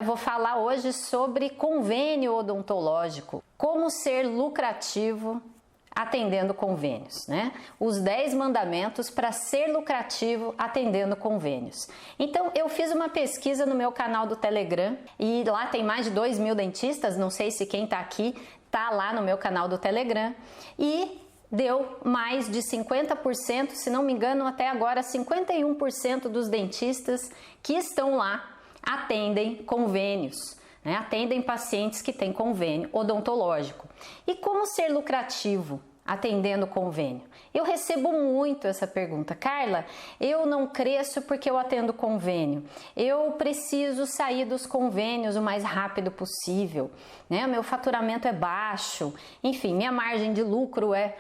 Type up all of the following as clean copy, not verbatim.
Eu vou falar hoje sobre convênio odontológico, como ser lucrativo atendendo convênios, né? Os 10 mandamentos para ser lucrativo atendendo convênios. Então, eu fiz uma pesquisa no meu canal do Telegram e lá tem mais de 2.000 dentistas, não sei se quem tá aqui tá lá no meu canal do Telegram, e deu mais de 50%, se não me engano, até agora 51% dos dentistas que estão lá atendem convênios, né? Atendem pacientes que têm convênio odontológico. E como ser lucrativo atendendo convênio? Eu recebo muito essa pergunta. Carla, eu não cresço porque eu atendo convênio. Eu preciso sair dos convênios o mais rápido possível, né? Meu faturamento é baixo, enfim, minha margem de lucro é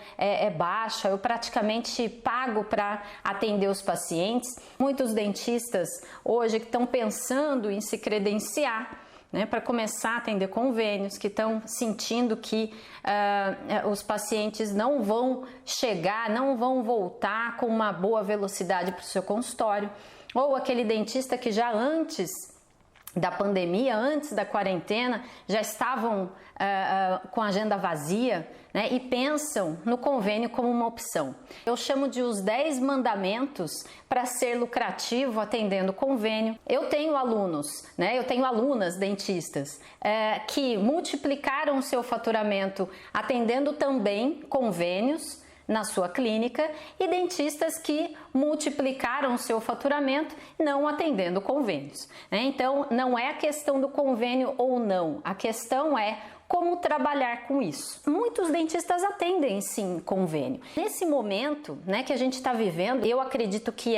baixa, eu praticamente pago para atender os pacientes. Muitos dentistas hoje que estão pensando em se credenciar, né, para começar a atender convênios, que estão sentindo que os pacientes não vão chegar, não vão voltar com uma boa velocidade para o seu consultório, ou aquele dentista que já antes da pandemia, antes da quarentena, já estavam com a agenda vazia, né, e pensam no convênio como uma opção. Eu chamo de os 10 mandamentos para ser lucrativo atendendo convênio. Eu tenho alunos, né, eu tenho alunas dentistas que multiplicaram o seu faturamento atendendo também convênios na sua clínica, e dentistas que multiplicaram o seu faturamento não atendendo convênios, né? Então, não é a questão do convênio ou não, a questão é como trabalhar com isso. Muitos dentistas atendem sim convênio. Nesse momento, né, que a gente está vivendo, eu acredito que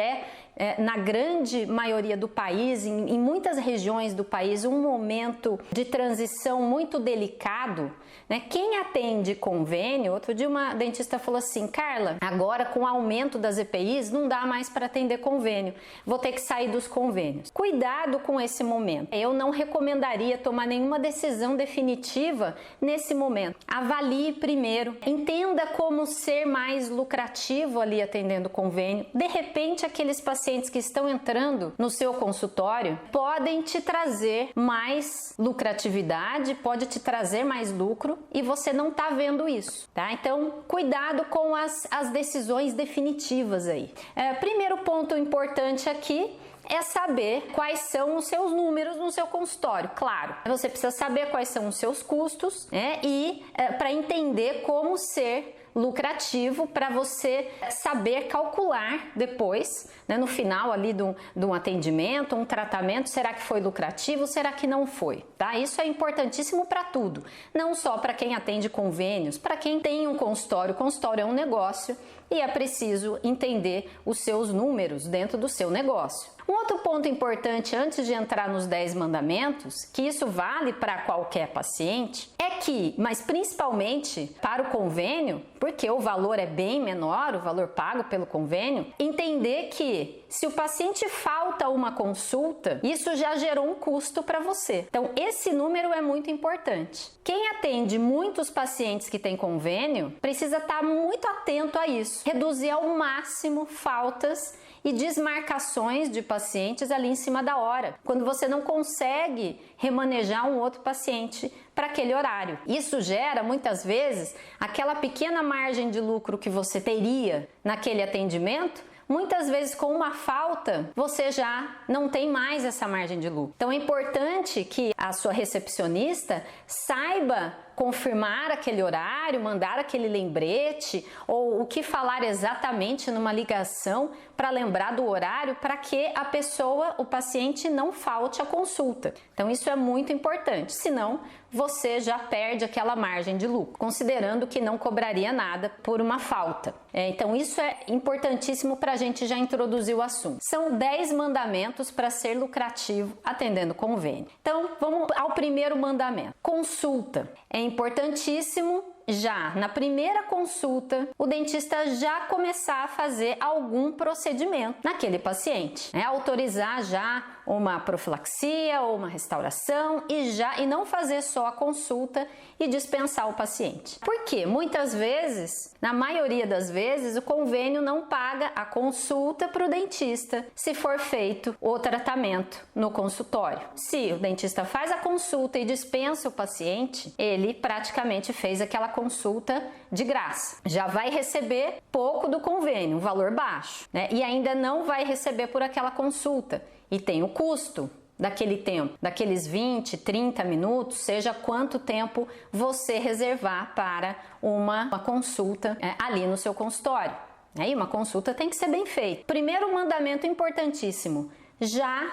na grande maioria do país, em muitas regiões do país, um momento de transição muito delicado, né? Quem atende convênio, outro dia uma dentista falou assim: Carla, agora com o aumento das EPIs não dá mais para atender convênio, vou ter que sair dos convênios. Cuidado com esse momento. Eu não recomendaria tomar nenhuma decisão definitiva nesse momento. Avalie primeiro, entenda como ser mais lucrativo ali atendendo convênio. De repente, aqueles pacientes que estão entrando no seu consultório podem te trazer mais lucratividade, pode te trazer mais lucro e você não está vendo isso, tá? Então, cuidado com as decisões definitivas aí. Primeiro ponto importante aqui é saber quais são os seus números no seu consultório. Claro, você precisa saber quais são os seus custos, né? E para entender como ser lucrativo, para você saber calcular depois, né, no final ali de um atendimento, um tratamento, será que foi lucrativo, será que não foi, tá? Isso é importantíssimo para tudo, não só para quem atende convênios, para quem tem um consultório. O consultório é um negócio e é preciso entender os seus números dentro do seu negócio. Um outro ponto importante antes de entrar nos 10 mandamentos, que isso vale para qualquer paciente, é que, mas principalmente para o convênio, porque o valor é bem menor, o valor pago pelo convênio, entender que se o paciente falta uma consulta, isso já gerou um custo para você. Então, esse número é muito importante. Quem atende muitos pacientes que têm convênio precisa estar muito atento a isso. Reduzir ao máximo faltas e desmarcações de pacientes ali em cima da hora, quando você não consegue remanejar um outro paciente para aquele horário. Isso gera, muitas vezes, aquela pequena margem de lucro que você teria naquele atendimento, muitas vezes com uma falta, você já não tem mais essa margem de lucro. Então é importante que a sua recepcionista saiba confirmar aquele horário, mandar aquele lembrete ou o que falar exatamente numa ligação para lembrar do horário, para que a pessoa, o paciente, não falte a consulta. Então isso é muito importante, senão você já perde aquela margem de lucro, considerando que não cobraria nada por uma falta. Então isso é importantíssimo para a gente já introduzir o assunto. São 10 mandamentos para ser lucrativo atendendo convênio. Então vamos ao primeiro mandamento. Consulta. É importantíssimo já na primeira consulta o dentista já começar a fazer algum procedimento naquele paciente, né? Autorizar já uma profilaxia ou uma restauração e não fazer só a consulta e dispensar o paciente. Porque muitas vezes, na maioria das vezes, o convênio não paga a consulta para o dentista se for feito o tratamento no consultório. Se o dentista faz a consulta e dispensa o paciente, ele praticamente fez aquela consulta de graça. Já vai receber pouco do convênio, um valor baixo, né? E ainda não vai receber por aquela consulta. E tem o custo daquele tempo, daqueles 20, 30 minutos, seja quanto tempo você reservar para uma consulta ali no seu consultório. E uma consulta tem que ser bem feita. Primeiro mandamento importantíssimo, já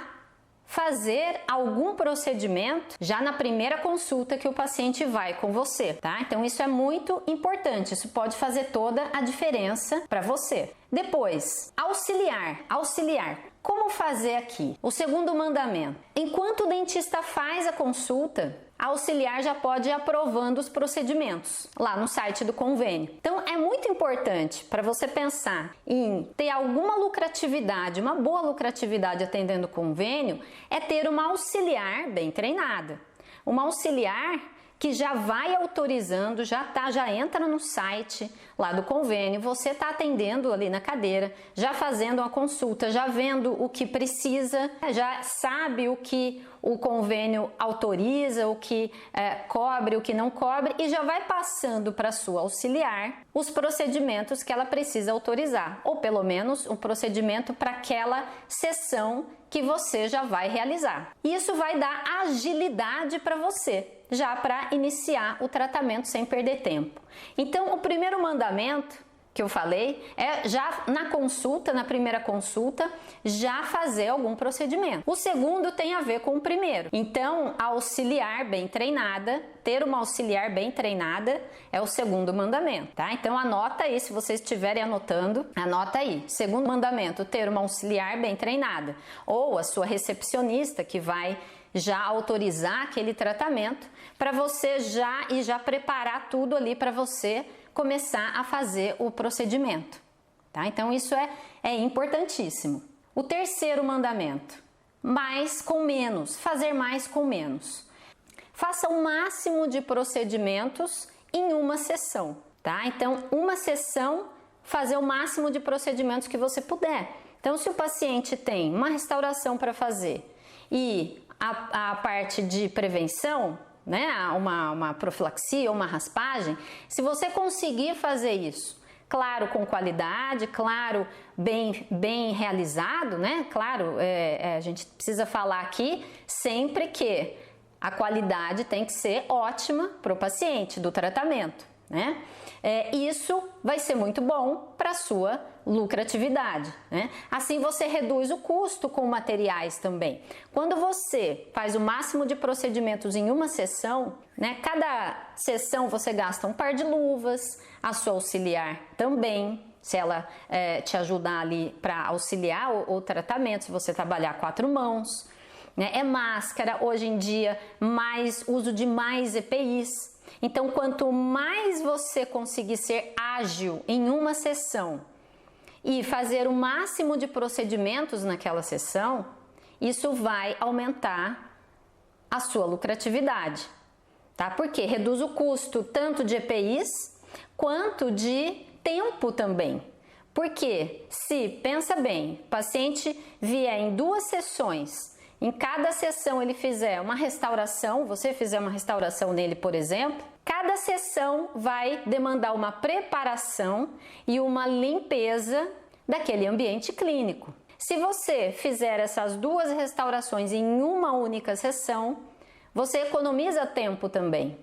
fazer algum procedimento já na primeira consulta que o paciente vai com você, tá? Então isso é muito importante, isso pode fazer toda a diferença para você. Depois, auxiliar. Como fazer aqui? O segundo mandamento. Enquanto o dentista faz a consulta, a auxiliar já pode ir aprovando os procedimentos lá no site do convênio. Então é muito importante para você pensar em ter alguma lucratividade, uma boa lucratividade atendendo o convênio, é ter uma auxiliar bem treinada. Uma auxiliar que já vai autorizando, já entra no site lá do convênio, você está atendendo ali na cadeira, já fazendo uma consulta, já vendo o que precisa, já sabe o que o convênio autoriza, o que cobre, o que não cobre, e já vai passando para a sua auxiliar os procedimentos que ela precisa autorizar, ou pelo menos um procedimento para aquela sessão que você já vai realizar. Isso vai dar agilidade para você, já para iniciar o tratamento sem perder tempo. Então, o primeiro mandamento que eu falei é já na consulta, na primeira consulta, já fazer algum procedimento. O segundo tem a ver com o primeiro. Então, a auxiliar bem treinada, ter uma auxiliar bem treinada é o segundo mandamento, tá? Então, anota aí, se vocês estiverem anotando, anota aí. Segundo mandamento, ter uma auxiliar bem treinada. Ou a sua recepcionista que vai já autorizar aquele tratamento para você já preparar tudo ali para você começar a fazer o procedimento, tá? Então isso é importantíssimo. O terceiro mandamento, mais com menos, fazer mais com menos. Faça o máximo de procedimentos em uma sessão, tá? Então uma sessão, fazer o máximo de procedimentos que você puder. Então se o paciente tem uma restauração para fazer e a parte de prevenção, né, uma profilaxia ou uma raspagem, se você conseguir fazer isso, claro, com qualidade, claro, bem realizado, né, claro, a gente precisa falar aqui sempre que a qualidade tem que ser ótima para o paciente do tratamento, né? Isso vai ser muito bom para a sua lucratividade, né? Assim você reduz o custo com materiais também. Quando você faz o máximo de procedimentos em uma sessão, né? Cada sessão você gasta um par de luvas, a sua auxiliar também, se ela te ajudar ali para auxiliar o tratamento, se você trabalhar 4 mãos, né? É máscara, hoje em dia, uso de mais EPIs. Então, quanto mais você conseguir ser ágil em uma sessão e fazer o máximo de procedimentos naquela sessão, isso vai aumentar a sua lucratividade, tá? Porque reduz o custo tanto de EPIs quanto de tempo também. Porque se, pensa bem, o paciente vier em 2 sessões, em cada sessão ele fizer uma restauração, você fizer uma restauração nele, por exemplo, cada sessão vai demandar uma preparação e uma limpeza daquele ambiente clínico. Se você fizer essas 2 restaurações em uma única sessão, você economiza tempo também,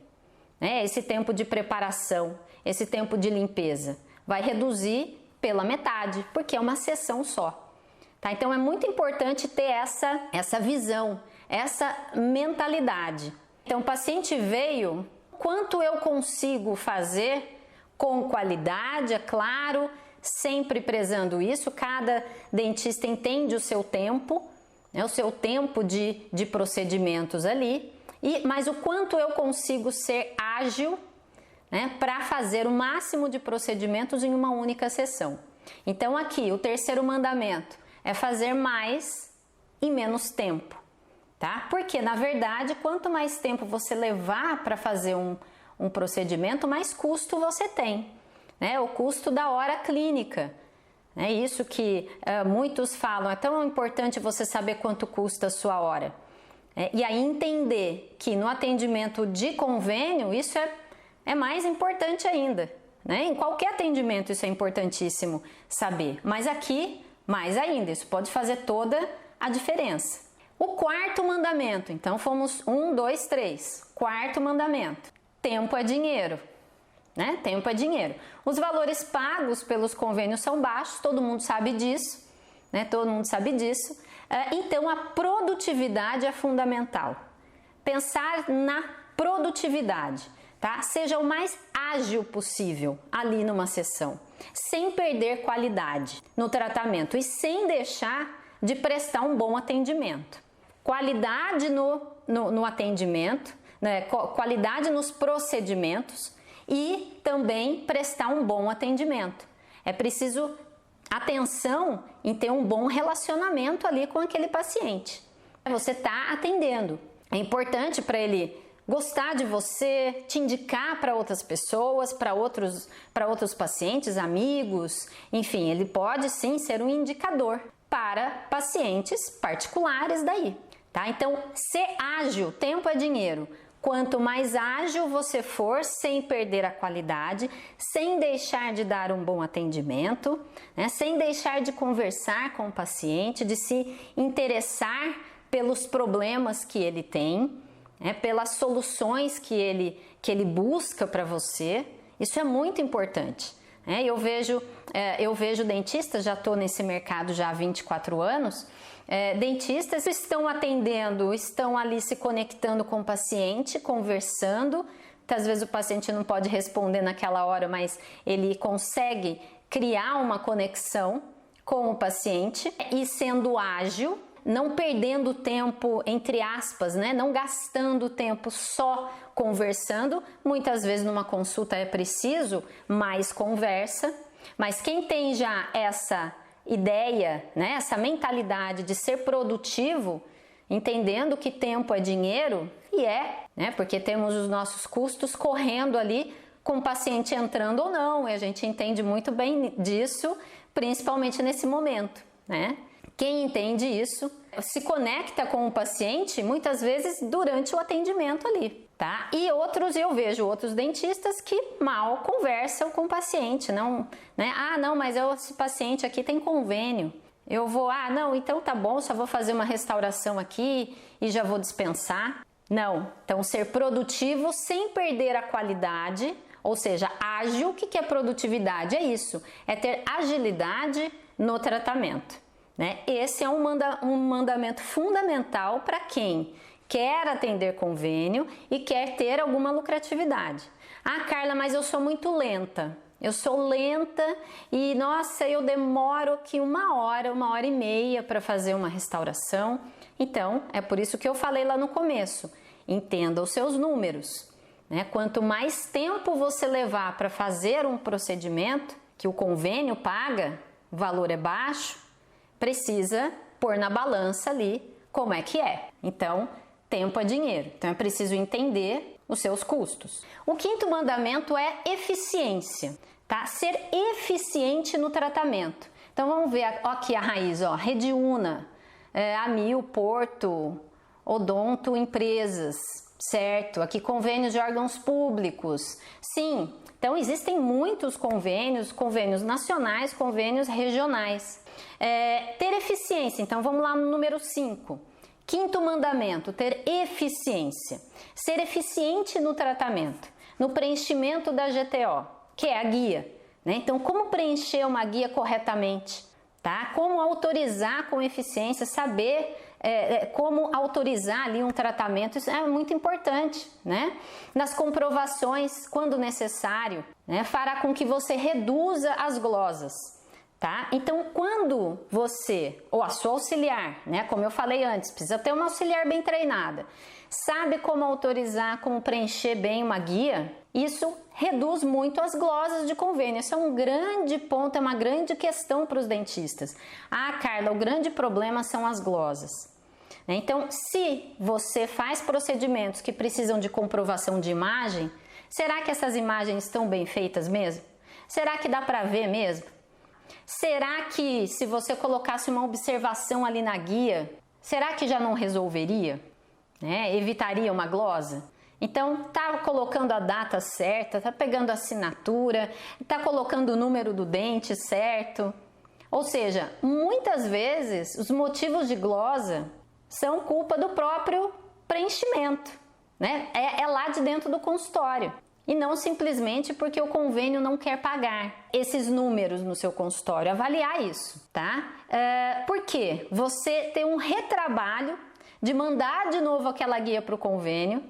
né? Esse tempo de preparação, esse tempo de limpeza vai reduzir pela metade, porque é uma sessão só. Tá? Então é muito importante ter essa visão, essa mentalidade. Então o paciente veio, quanto eu consigo fazer com qualidade, é claro, sempre prezando isso, cada dentista entende o seu tempo, né, o seu tempo de procedimentos ali, mas o quanto eu consigo ser ágil, né, para fazer o máximo de procedimentos em uma única sessão. Então aqui o terceiro mandamento é fazer mais em menos tempo, tá? Porque na verdade, quanto mais tempo você levar para fazer um procedimento, mais custo você tem, né? O custo da hora clínica. É isso que muitos falam, é tão importante você saber quanto custa a sua hora. E aí entender que no atendimento de convênio isso é mais importante ainda, né? Em qualquer atendimento isso é importantíssimo saber, mas aqui mais ainda, isso pode fazer toda a diferença. O quarto mandamento, então fomos 1, 2, 3, quarto mandamento, tempo é dinheiro. Né? Tempo é dinheiro. Os valores pagos pelos convênios são baixos, todo mundo sabe disso, né? Todo mundo sabe disso. Então a produtividade é fundamental. Pensar na produtividade, tá? Seja o mais ágil possível ali numa sessão, sem perder qualidade no tratamento e sem deixar de prestar um bom atendimento. Qualidade no atendimento, né? Qualidade nos procedimentos e também prestar um bom atendimento. É preciso atenção em ter um bom relacionamento ali com aquele paciente. Você está atendendo. É importante para ele gostar de você, te indicar para outras pessoas, para outros pacientes, amigos, enfim, ele pode sim ser um indicador para pacientes particulares daí, tá? Então, ser ágil, tempo é dinheiro. Quanto mais ágil você for, sem perder a qualidade, sem deixar de dar um bom atendimento, né? Sem deixar de conversar com o paciente, de se interessar pelos problemas que ele tem, né? Pelas soluções que ele busca para você, isso é muito importante. Né? Eu vejo dentistas, já estou nesse mercado já há 24 anos, dentistas estão atendendo, estão ali se conectando com o paciente, conversando. Muitas vezes o paciente não pode responder naquela hora, mas ele consegue criar uma conexão com o paciente e sendo ágil, não perdendo tempo, entre aspas, né? Não gastando tempo só conversando. Muitas vezes numa consulta é preciso mais conversa, mas quem tem já essa ideia, né, essa mentalidade de ser produtivo, entendendo que tempo é dinheiro, e né, porque temos os nossos custos correndo ali com o paciente entrando ou não, e a gente entende muito bem disso, principalmente nesse momento, né? Quem entende isso se conecta com o paciente muitas vezes durante o atendimento ali, tá? E eu vejo outros dentistas que mal conversam com o paciente, não, né? Ah, não, mas esse paciente aqui tem convênio. Eu vou, não, então tá bom, só vou fazer uma restauração aqui e já vou dispensar. Não, então ser produtivo sem perder a qualidade, ou seja, ágil. O que é produtividade? É isso, é ter agilidade no tratamento. Né? Esse é um mandamento fundamental para quem quer atender convênio e quer ter alguma lucratividade. Ah, Carla, mas eu sou muito lenta. Eu sou lenta e, nossa, eu demoro aqui 1 hora e meia para fazer uma restauração. Então, é por isso que eu falei lá no começo. Entenda os seus números. Né? Quanto mais tempo você levar para fazer um procedimento que o convênio paga, o valor é baixo, precisa pôr na balança ali como é que é. Então, tempo é dinheiro. Então, é preciso entender os seus custos. O quinto mandamento é eficiência, tá? Ser eficiente no tratamento. Então, vamos ver aqui a raiz, ó. Rediúna, Amil, Porto, Odonto, empresas, certo? Aqui convênios de órgãos públicos. Sim, então existem muitos convênios nacionais, convênios regionais. Ter eficiência, então vamos lá no número 5. Quinto mandamento, ter eficiência. Ser eficiente no tratamento, no preenchimento da GTO, que é a guia. Né? Então, como preencher uma guia corretamente? Tá? Como autorizar com eficiência, saber como autorizar ali um tratamento, isso é muito importante, né? Nas comprovações, quando necessário, né? Fará com que você reduza as glosas. Tá? Então, quando você, ou a sua auxiliar, né, como eu falei antes, precisa ter uma auxiliar bem treinada. sabe como autorizar, como preencher bem uma guia, isso reduz muito as glosas de convênio. Isso é um grande ponto, é uma grande questão para os dentistas. Ah, Carla, o grande problema são as glosas. Então, se você faz procedimentos que precisam de comprovação de imagem, será que essas imagens estão bem feitas mesmo? Será que dá para ver mesmo? Será que se você colocasse uma observação ali na guia, será que já não resolveria? Evitaria uma glosa? Então, tá colocando a data certa, tá pegando a assinatura, tá colocando o número do dente certo. Ou seja, muitas vezes os motivos de glosa são culpa do próprio preenchimento, É lá de dentro do consultório. E não simplesmente porque o convênio não quer pagar esses números no seu consultório. Avaliar isso, tá? Porque você tem um retrabalho de mandar de novo aquela guia para o convênio,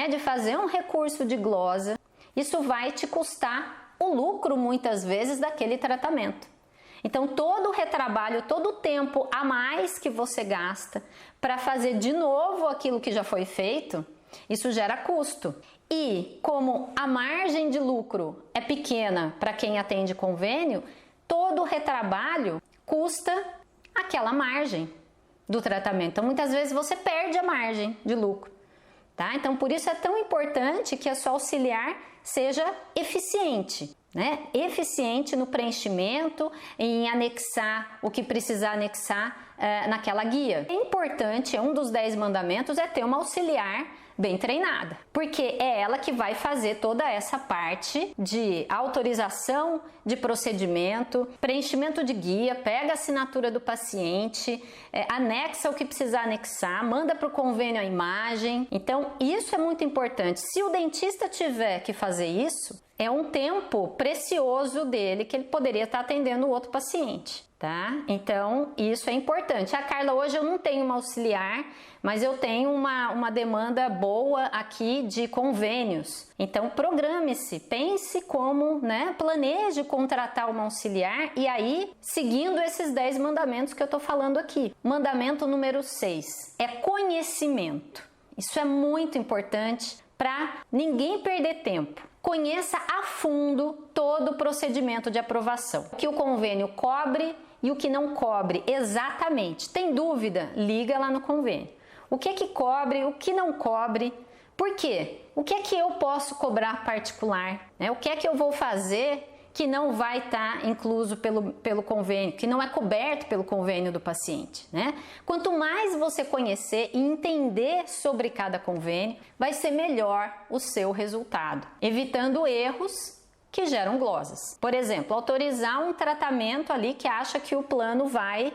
de fazer um recurso de glosa. Isso vai te custar o lucro, muitas vezes, daquele tratamento. Então, todo o retrabalho, todo o tempo a mais que você gasta para fazer de novo aquilo que já foi feito, isso gera custo. E como a margem de lucro é pequena para quem atende convênio, todo o retrabalho custa aquela margem do tratamento. Então, muitas vezes você perde a margem de lucro, tá? Então, por isso é tão importante que a sua auxiliar seja eficiente, Eficiente no preenchimento, em anexar o que precisar anexar naquela guia. É importante, um dos 10 mandamentos é ter uma auxiliar bem treinada, porque é ela que vai fazer toda essa parte de autorização de procedimento, preenchimento de guia, pega a assinatura do paciente, anexa o que precisar anexar, manda para o convênio a imagem. Então, isso é muito importante. Se o dentista tiver que fazer isso, é um tempo precioso dele que ele poderia estar atendendo o outro paciente, tá? Então, isso é importante. Carla, hoje eu não tenho uma auxiliar, mas eu tenho uma demanda boa aqui de convênios. Então, programe-se, pense como, planeje contratar uma auxiliar e aí, seguindo esses 10 mandamentos que eu tô falando aqui. Mandamento número 6 é conhecimento. Isso é muito importante para ninguém perder tempo. Conheça a fundo todo o procedimento de aprovação. O que o convênio cobre e o que não cobre exatamente. Tem dúvida? Liga lá no convênio. O que é que cobre, o que não cobre? Por quê? O que é que eu posso cobrar particular? O que é que eu vou fazer que não vai estar incluso pelo convênio, que não é coberto pelo convênio do paciente, Quanto mais você conhecer e entender sobre cada convênio, vai ser melhor o seu resultado, evitando erros que geram glosas. Por exemplo, autorizar um tratamento ali que acha que o plano vai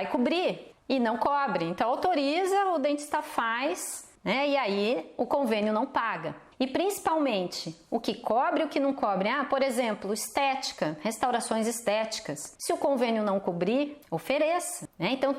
cobrir e não cobre. Então autoriza, o dentista faz, e aí o convênio não paga. E principalmente, o que cobre e o que não cobre. Por exemplo, estética, restaurações estéticas. Se o convênio não cobrir, ofereça. Então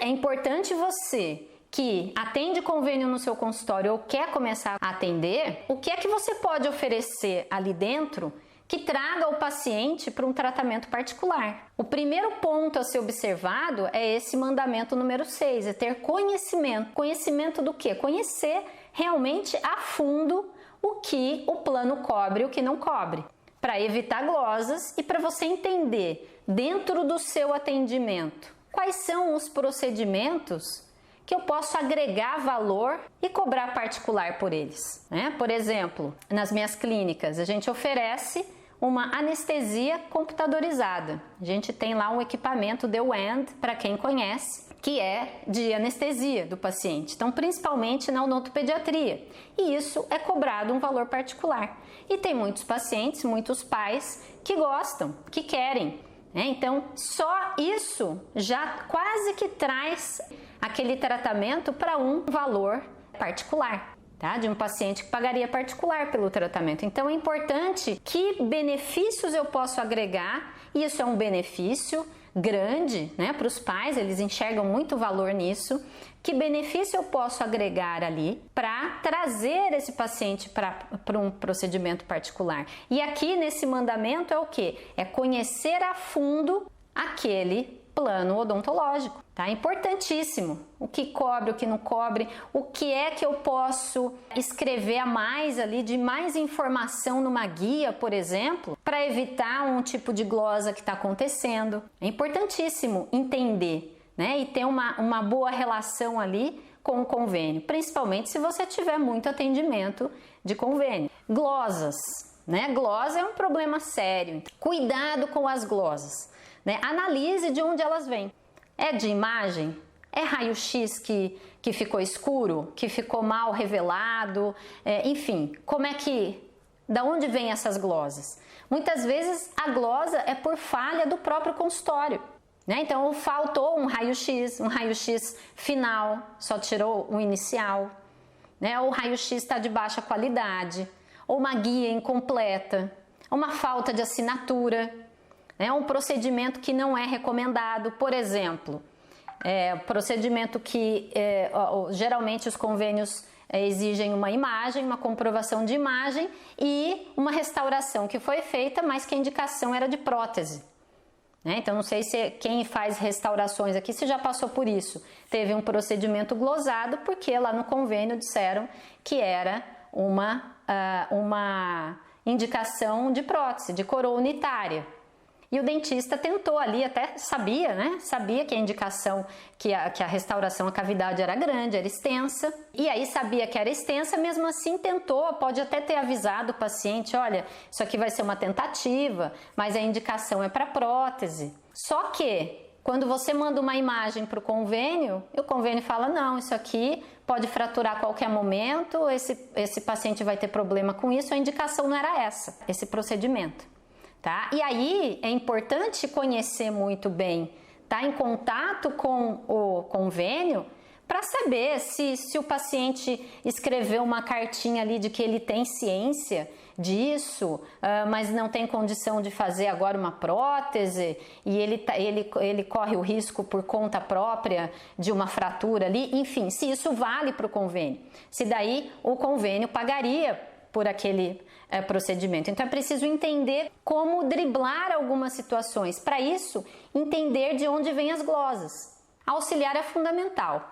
é importante você que atende convênio no seu consultório ou quer começar a atender, o que é que você pode oferecer ali dentro que traga o paciente para um tratamento particular. O primeiro ponto a ser observado é esse mandamento número 6, é ter conhecimento. Conhecimento do quê? Conhecer realmente a fundo o que o plano cobre e o que não cobre, para evitar glosas e para você entender dentro do seu atendimento quais são os procedimentos que eu posso agregar valor e cobrar particular por eles. Por exemplo, nas minhas clínicas a gente oferece uma anestesia computadorizada. A gente tem lá um equipamento The Wand, para quem conhece, que é de anestesia do paciente. Então, principalmente na odontopediatria. E isso é cobrado um valor particular. E tem muitos pacientes, muitos pais que gostam, que querem. Então, só isso já quase que traz aquele tratamento para um valor particular. De um paciente que pagaria particular pelo tratamento. Então é importante que benefícios eu posso agregar, e isso é um benefício grande, para os pais, eles enxergam muito valor nisso. Que benefício eu posso agregar ali para trazer esse paciente para um procedimento particular? E aqui nesse mandamento é o quê? É conhecer a fundo aquele plano odontológico, tá? Importantíssimo. O que cobre, o que não cobre, o que é que eu posso escrever a mais ali, de mais informação numa guia, por exemplo, para evitar um tipo de glosa que está acontecendo. É importantíssimo entender, né? E ter uma boa relação ali com o convênio, principalmente se você tiver muito atendimento de convênio. Glosas, né? Glosa é um problema sério. Cuidado com as glosas. Né? Analise de onde elas vêm. É de imagem? É raio-x que ficou escuro? Que ficou mal revelado? Enfim, da onde vêm essas glosas? Muitas vezes a glosa é por falha do próprio consultório. Né? Então faltou um raio-x final, só tirou o inicial. Né? Ou o raio-x está de baixa qualidade, ou uma guia incompleta, uma falta de assinatura. É um procedimento que não é recomendado, por exemplo, procedimento que geralmente os convênios exigem uma imagem, uma comprovação de imagem e uma restauração que foi feita, mas que a indicação era de prótese. Então não sei se quem faz restaurações aqui se já passou por isso. Teve um procedimento glosado porque lá no convênio disseram que era uma indicação de prótese, de coroa unitária. E o dentista tentou ali, até sabia, né? Sabia que a indicação, que a restauração, a cavidade era grande, era extensa. E aí sabia que era extensa, mesmo assim tentou, pode até ter avisado o paciente, olha, isso aqui vai ser uma tentativa, mas a indicação é para prótese. Só que, quando você manda uma imagem para o convênio fala, não, isso aqui pode fraturar a qualquer momento, esse paciente vai ter problema com isso, a indicação não era essa, esse procedimento. Tá? E aí é importante conhecer muito bem, estar em contato com o convênio para saber se o paciente escreveu uma cartinha ali de que ele tem ciência disso, mas não tem condição de fazer agora uma prótese e ele corre o risco por conta própria de uma fratura ali, enfim, se isso vale para o convênio, se daí o convênio pagaria por aquele procedimento. Então é preciso entender como driblar algumas situações. Para isso, entender de onde vêm as glosas. Auxiliar é fundamental.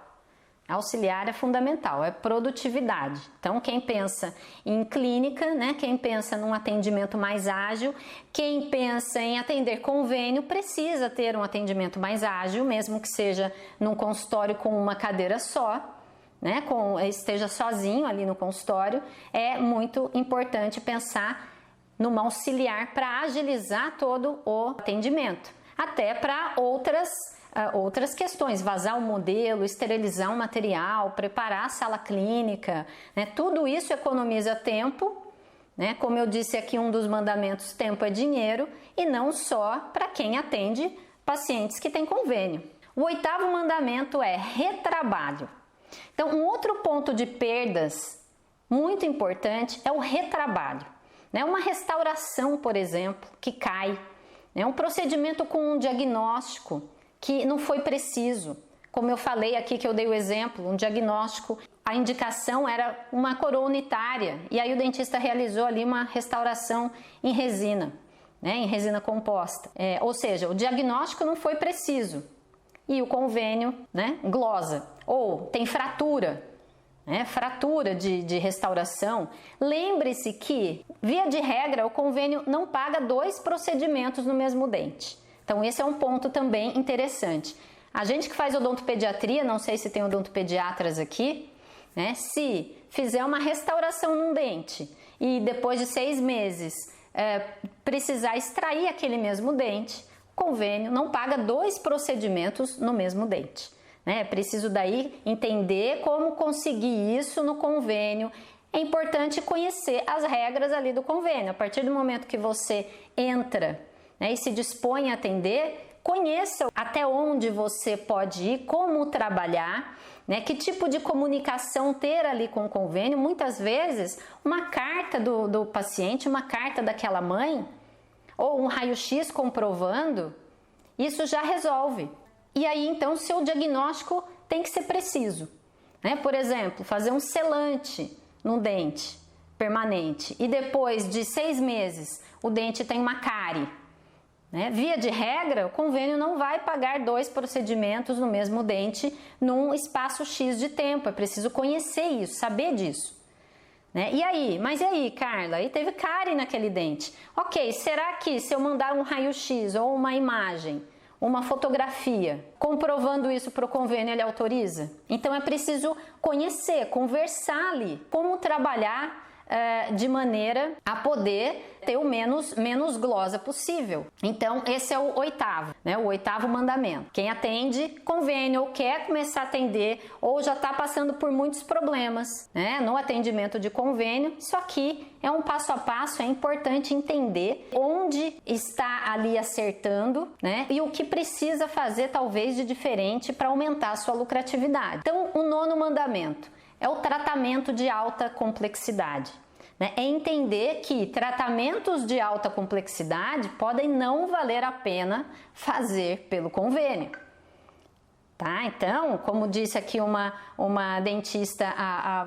Auxiliar é fundamental, é produtividade. Então quem pensa em clínica, né, quem pensa num atendimento mais ágil, quem pensa em atender convênio precisa ter um atendimento mais ágil, mesmo que seja num consultório com uma cadeira só. Né, esteja sozinho ali no consultório, é muito importante pensar numa auxiliar para agilizar todo o atendimento. Até para outras questões, vazar o modelo, esterilizar um material, preparar a sala clínica, né, tudo isso economiza tempo, né, como eu disse aqui, um dos mandamentos, tempo é dinheiro, e não só para quem atende pacientes que têm convênio. O 8º mandamento é retrabalho. Então, um outro ponto de perdas muito importante é o retrabalho. Né? Uma restauração, por exemplo, que cai. Né? Um procedimento com um diagnóstico que não foi preciso. Como eu falei aqui, que eu dei o exemplo, um diagnóstico, a indicação era uma coroa unitária. E aí o dentista realizou ali uma restauração em resina, né? Em resina composta. Ou seja, o diagnóstico não foi preciso. E o convênio, né, glosa. Ou tem fratura, né, fratura de restauração. Lembre-se que, via de regra, o convênio não paga 2 procedimentos no mesmo dente. Então esse é um ponto também interessante. A gente que faz odontopediatria, não sei se tem odontopediatras aqui, né, se fizer uma restauração num dente e depois de 6 meses precisar extrair aquele mesmo dente, o convênio não paga 2 procedimentos no mesmo dente. É preciso daí entender como conseguir isso no convênio. É importante conhecer as regras ali do convênio. A partir do momento que você entra, né, e se dispõe a atender, conheça até onde você pode ir, como trabalhar, né, que tipo de comunicação ter ali com o convênio. Muitas vezes, uma carta do paciente, uma carta daquela mãe, ou um raio-x comprovando, isso já resolve. E aí, então, seu diagnóstico tem que ser preciso. Né? Por exemplo, fazer um selante no dente permanente e depois de 6 meses o dente tem uma cárie. né? Via de regra, o convênio não vai pagar 2 procedimentos no mesmo dente num espaço X de tempo. É preciso conhecer isso, saber disso, né? E aí, Carla? Aí teve cárie naquele dente. Ok, será que se eu mandar um raio-x ou uma imagem, uma fotografia, comprovando isso para o convênio, ele autoriza? Então é preciso conhecer, conversar ali, como trabalhar de maneira a poder ter o menos glosa possível. Então esse é o oitavo, né? O oitavo mandamento. Quem atende convênio ou quer começar a atender ou já está passando por muitos problemas, né, no atendimento de convênio, isso aqui é um passo a passo. É importante entender onde está ali acertando, né, e o que precisa fazer talvez de diferente para aumentar a sua lucratividade. Então o nono mandamento é o tratamento de alta complexidade, né? É entender que tratamentos de alta complexidade podem não valer a pena fazer pelo convênio, tá? Então, como disse aqui uma dentista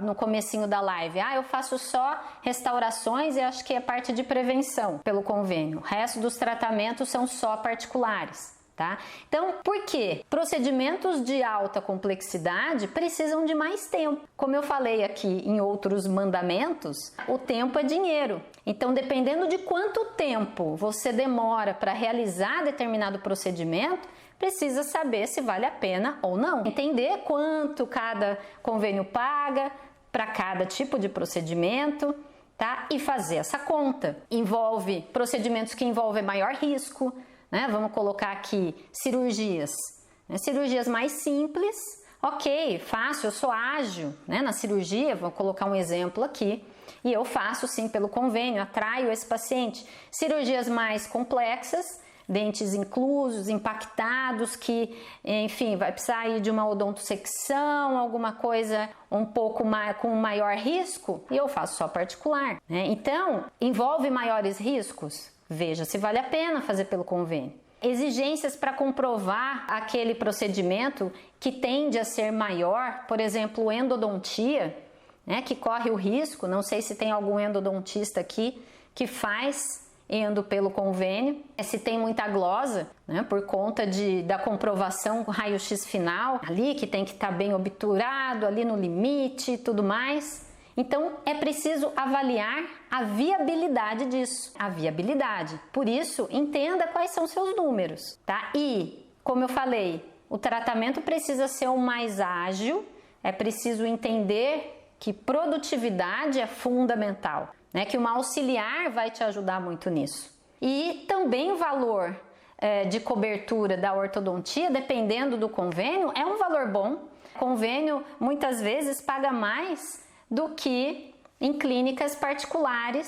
no comecinho da live, eu faço só restaurações e acho que é parte de prevenção pelo convênio, o resto dos tratamentos são só particulares. Tá? Então, por quê? Procedimentos de alta complexidade precisam de mais tempo. Como eu falei aqui em outros mandamentos, o tempo é dinheiro. Então, dependendo de quanto tempo você demora para realizar determinado procedimento, precisa saber se vale a pena ou não. Entender quanto cada convênio paga para cada tipo de procedimento, tá? E fazer essa conta. Envolve procedimentos que envolvem maior risco, né? Vamos colocar aqui cirurgias, né? Cirurgias mais simples, ok, fácil, eu sou ágil, né? Na cirurgia, vou colocar um exemplo aqui, e eu faço sim pelo convênio, atraio esse paciente. Cirurgias mais complexas, dentes inclusos, impactados, que, enfim, vai precisar ir de uma odontosecção, alguma coisa um pouco mais, com maior risco, e eu faço só particular, né? Então, envolve maiores riscos? Veja se vale a pena fazer pelo convênio. Exigências para comprovar aquele procedimento que tende a ser maior, por exemplo, endodontia, né, que corre o risco, não sei se tem algum endodontista aqui que faz endo pelo convênio, se tem muita glosa, né, por conta da comprovação com raio-x final, ali que tem que estar bem obturado, ali no limite e tudo mais. Então, é preciso avaliar a viabilidade disso, a viabilidade. Por isso, entenda quais são seus números, tá? E, como eu falei, o tratamento precisa ser o mais ágil, é preciso entender que produtividade é fundamental, né? Que uma auxiliar vai te ajudar muito nisso. E também o valor de cobertura da ortodontia, dependendo do convênio, é um valor bom. O convênio, muitas vezes, paga mais do que em clínicas particulares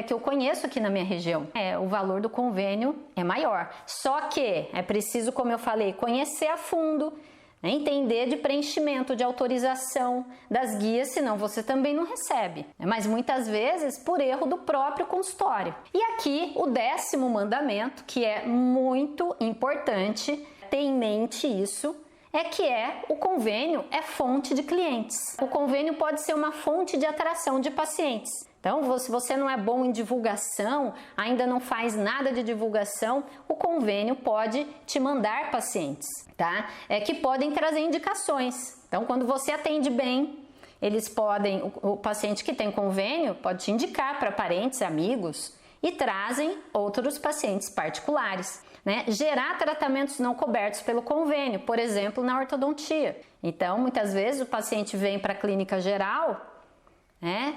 que eu conheço aqui na minha região. O valor do convênio é maior. Só que é preciso, como eu falei, conhecer a fundo, né, entender de preenchimento, de autorização das guias, senão você também não recebe. Mas muitas vezes por erro do próprio consultório. E aqui o 10º mandamento, que é muito importante ter em mente isso, o convênio é fonte de clientes. O convênio pode ser uma fonte de atração de pacientes. Então, se você não é bom em divulgação, ainda não faz nada de divulgação, o convênio pode te mandar pacientes, tá? Que podem trazer indicações. Então, quando você atende bem, eles podem, o paciente que tem convênio pode te indicar para parentes, amigos, e trazem outros pacientes particulares, né? Gerar tratamentos não cobertos pelo convênio, por exemplo, na ortodontia. Então, muitas vezes o paciente vem para a clínica geral, né,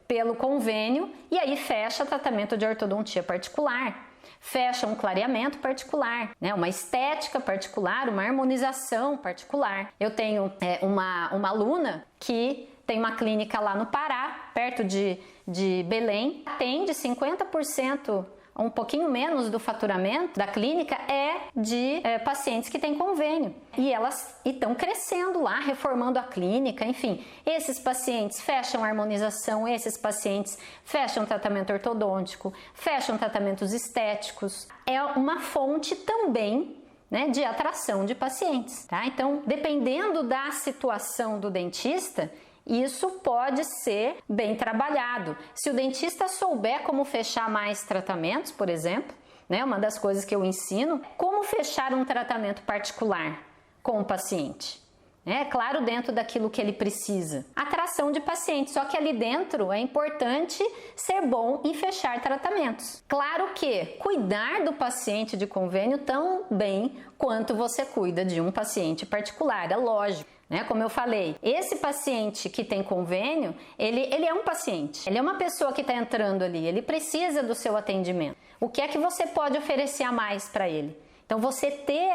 pelo convênio, e aí fecha tratamento de ortodontia particular, fecha um clareamento particular, né, uma estética particular, uma harmonização particular. Eu tenho uma aluna que tem uma clínica lá no Pará, perto de Belém, atende 50%, um pouquinho menos do faturamento da clínica de pacientes que têm convênio. E elas estão crescendo lá, reformando a clínica, enfim. Esses pacientes fecham harmonização, esses pacientes fecham tratamento ortodôntico, fecham tratamentos estéticos. É uma fonte também, né, de atração de pacientes, tá? Então, dependendo da situação do dentista, isso pode ser bem trabalhado. Se o dentista souber como fechar mais tratamentos, por exemplo, né? Uma das coisas que eu ensino, como fechar um tratamento particular com o paciente. É claro, dentro daquilo que ele precisa. Atração de pacientes, só que ali dentro é importante ser bom em fechar tratamentos. Claro que cuidar do paciente de convênio tão bem quanto você cuida de um paciente particular, é lógico. Como eu falei, esse paciente que tem convênio, ele é um paciente, ele é uma pessoa que está entrando ali, ele precisa do seu atendimento. O que é que você pode oferecer a mais para ele? Então, você ter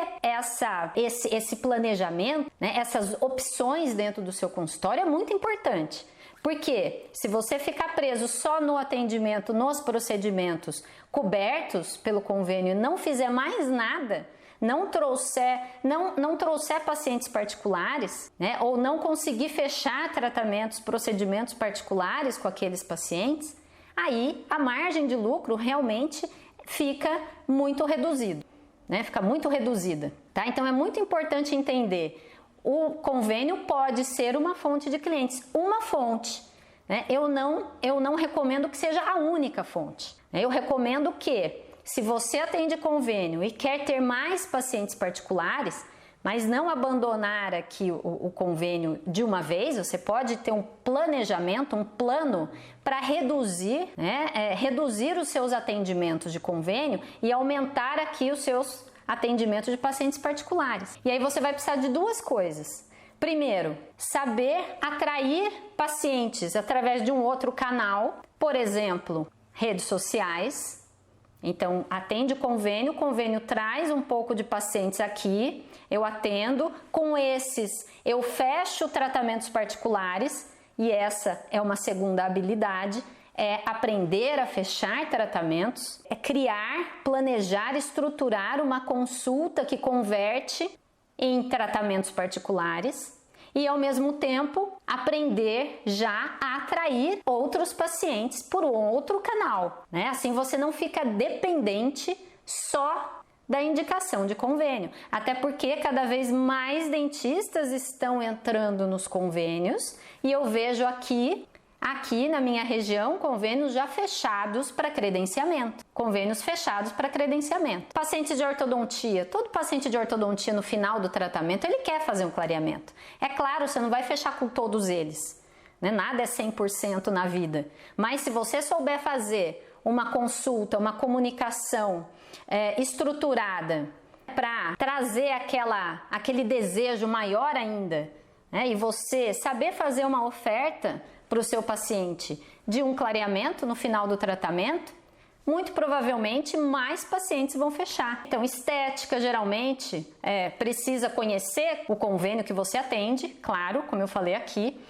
esse planejamento, essas opções dentro do seu consultório é muito importante. Porque se você ficar preso só no atendimento, nos procedimentos cobertos pelo convênio e não fizer mais nada, não trouxer pacientes particulares, ou não conseguir fechar tratamentos, procedimentos particulares com aqueles pacientes, aí a margem de lucro realmente fica muito reduzida. Fica muito reduzida, tá? Então é muito importante entender, o convênio pode ser uma fonte de clientes, uma fonte, eu não recomendo que seja a única fonte, eu recomendo que, se você atende convênio e quer ter mais pacientes particulares, mas não abandonar aqui o convênio de uma vez, você pode ter um planejamento, um plano para reduzir os seus atendimentos de convênio e aumentar aqui os seus atendimentos de pacientes particulares. E aí você vai precisar de duas coisas. Primeiro, saber atrair pacientes através de um outro canal, por exemplo, redes sociais. Então, atende o convênio traz um pouco de pacientes aqui, eu atendo, com esses eu fecho tratamentos particulares, e essa é uma segunda habilidade, é aprender a fechar tratamentos, é criar, planejar, estruturar uma consulta que converte em tratamentos particulares, e ao mesmo tempo aprender já a atrair outros pacientes por outro canal, Assim você não fica dependente só da indicação de convênio, até porque cada vez mais dentistas estão entrando nos convênios e eu vejo aqui na minha região, convênios já fechados para credenciamento. Convênios fechados para credenciamento. Pacientes de ortodontia. Todo paciente de ortodontia no final do tratamento, ele quer fazer um clareamento. É claro, você não vai fechar com todos eles. Nada é 100% na vida. Mas se você souber fazer uma consulta, uma comunicação estruturada para trazer aquele desejo maior ainda, e você saber fazer uma oferta para o seu paciente de um clareamento no final do tratamento, muito provavelmente mais pacientes vão fechar. Então, estética geralmente precisa conhecer o convênio que você atende, claro, como eu falei aqui,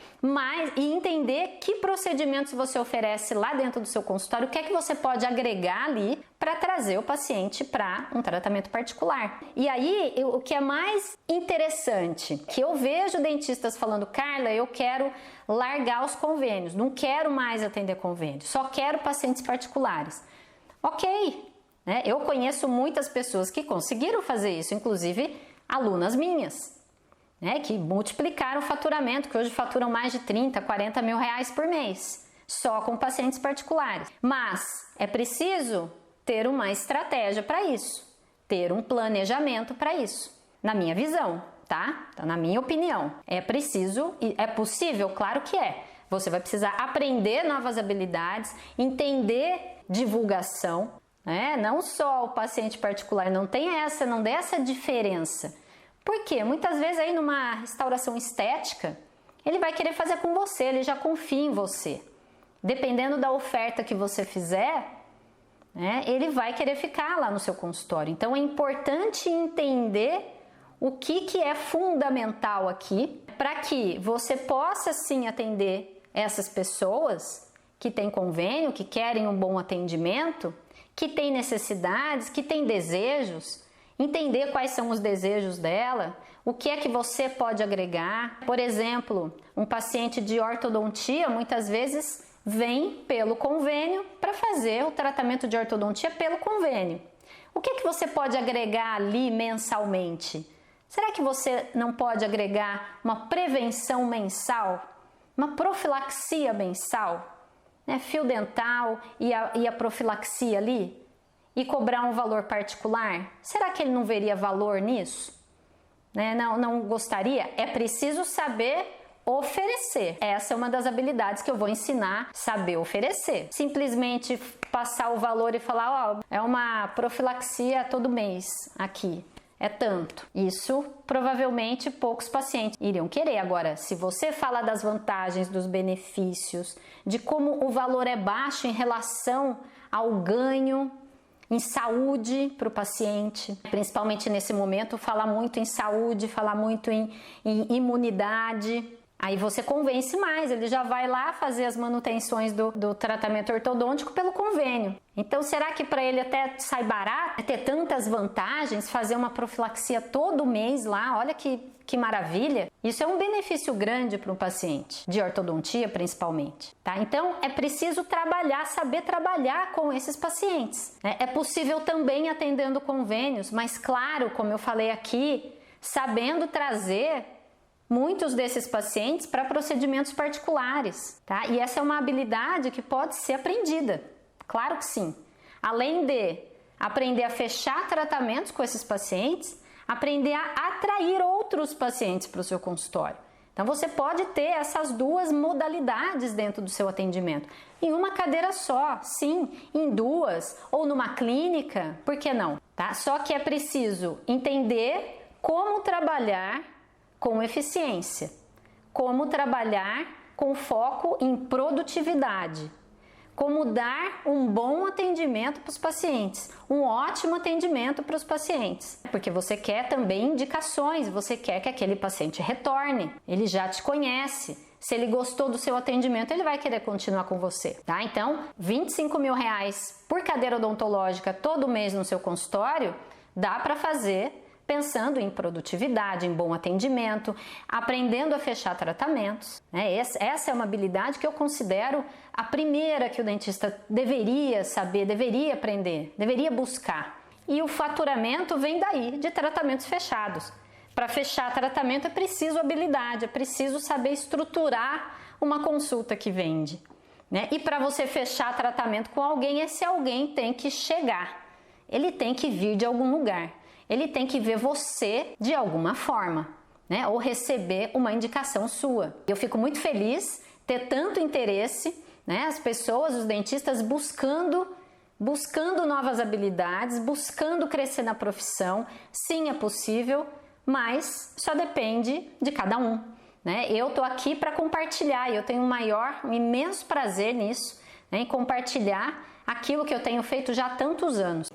e entender que procedimentos você oferece lá dentro do seu consultório, o que é que você pode agregar ali para trazer o paciente para um tratamento particular. E aí, o que é mais interessante, que eu vejo dentistas falando, Carla, eu quero largar os convênios, não quero mais atender convênio, só quero pacientes particulares. Ok, eu conheço muitas pessoas que conseguiram fazer isso, inclusive alunas minhas, que multiplicaram o faturamento, que hoje faturam mais de 30, 40 mil reais por mês, só com pacientes particulares. Mas é preciso ter uma estratégia para isso, ter um planejamento para isso, na minha visão, tá? Então, na minha opinião, é possível? Claro que é. Você vai precisar aprender novas habilidades, entender divulgação, Não só o paciente particular, não dê essa diferença. Por quê? Muitas vezes aí numa restauração estética, ele vai querer fazer com você, ele já confia em você. Dependendo da oferta que você fizer, ele vai querer ficar lá no seu consultório. Então é importante entender o que é fundamental aqui para que você possa sim atender essas pessoas que têm convênio, que querem um bom atendimento, que têm necessidades, que têm desejos, entender quais são os desejos dela, o que é que você pode agregar. Por exemplo, um paciente de ortodontia muitas vezes vem pelo convênio para fazer o tratamento de ortodontia pelo convênio. O que é que você pode agregar ali mensalmente? Será que você não pode agregar uma prevenção mensal, uma profilaxia mensal? Fio dental e a profilaxia ali? e cobrar um valor particular? Será que ele não veria valor nisso? Né? Não gostaria? É preciso saber oferecer. Essa é uma das habilidades que eu vou ensinar, saber oferecer. Simplesmente passar o valor e falar, ó, é uma profilaxia todo mês aqui. É tanto. Isso provavelmente poucos pacientes iriam querer. Agora, se você fala das vantagens, dos benefícios, de como o valor é baixo em relação ao ganho em saúde para o paciente, principalmente nesse momento, falar muito em saúde, falar muito em imunidade. Aí você convence mais, ele já vai lá fazer as manutenções do tratamento ortodôntico pelo convênio. Então, será que para ele até sai barato, ter tantas vantagens, fazer uma profilaxia todo mês lá, olha que maravilha? Isso é um benefício grande para o paciente, de ortodontia principalmente, tá? Então, é preciso trabalhar, saber trabalhar com esses pacientes, né? É possível também atendendo convênios, mas claro, como eu falei aqui, sabendo trazer muitos desses pacientes para procedimentos particulares, tá? E essa é uma habilidade que pode ser aprendida, claro que sim. Além de aprender a fechar tratamentos com esses pacientes, aprender a atrair outros pacientes para o seu consultório. Então você pode ter essas duas modalidades dentro do seu atendimento. Em uma cadeira só, sim, em duas, ou numa clínica, por que não? Tá? Só que é preciso entender como trabalhar com eficiência, como trabalhar com foco em produtividade, como dar um bom atendimento para os pacientes, um ótimo atendimento para os pacientes, porque você quer também indicações, você quer que aquele paciente retorne, ele já te conhece, se ele gostou do seu atendimento, ele vai querer continuar com você, tá? Então, R$25.000 por cadeira odontológica todo mês no seu consultório, dá para fazer pensando em produtividade, em bom atendimento, aprendendo a fechar tratamentos, né? Essa é uma habilidade que eu considero a primeira que o dentista deveria saber, deveria aprender, deveria buscar. E o faturamento vem daí, de tratamentos fechados. Para fechar tratamento é preciso habilidade, é preciso saber estruturar uma consulta que vende, né? E para você fechar tratamento com alguém, esse alguém tem que chegar, ele tem que vir de algum lugar. Ele tem que ver você de alguma forma, né? Ou receber uma indicação sua. Eu fico muito feliz ter tanto interesse, né? As pessoas, os dentistas buscando novas habilidades, buscando crescer na profissão. Sim, é possível, mas só depende de cada um, né? Eu tô aqui para compartilhar e eu tenho um imenso prazer nisso, né? Em compartilhar aquilo que eu tenho feito já há tantos anos.